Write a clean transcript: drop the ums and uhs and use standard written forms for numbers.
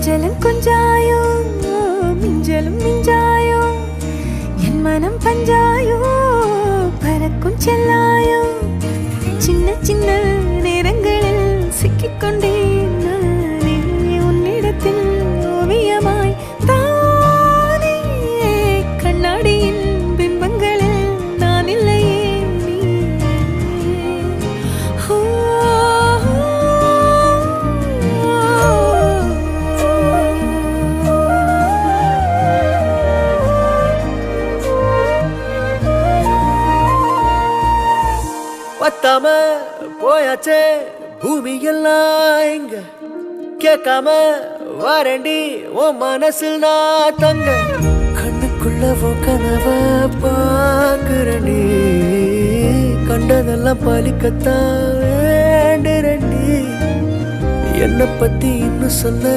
கொஞ்சலும் கொஞ்சாயோ மிஞ்சலும் மிஞ்சாயோ என் மனம் பஞ்சாயோ பறக்கும் செல்லாயோ சின்ன சின்ன நேரங்களில் சிக்கிக்கொண்டேன் நானே உன்னிடத்தில் ஓவியமாய் தானே கண்ணாடியின் பிம்பங்களில் நான் இல்லையே நீ பத்தாம போயாச்சே பூமி எல்லாம் இங்க கேட்காம வாரண்டி உன் மனசில் நான் தங்க கண்ணுக்குள்ள கனவ பாக்குறண்டி கண்டதெல்லாம் பலிக்கத்தான் வேண்டுறண்டி என்னை பத்தி இன்னும் சொல்ல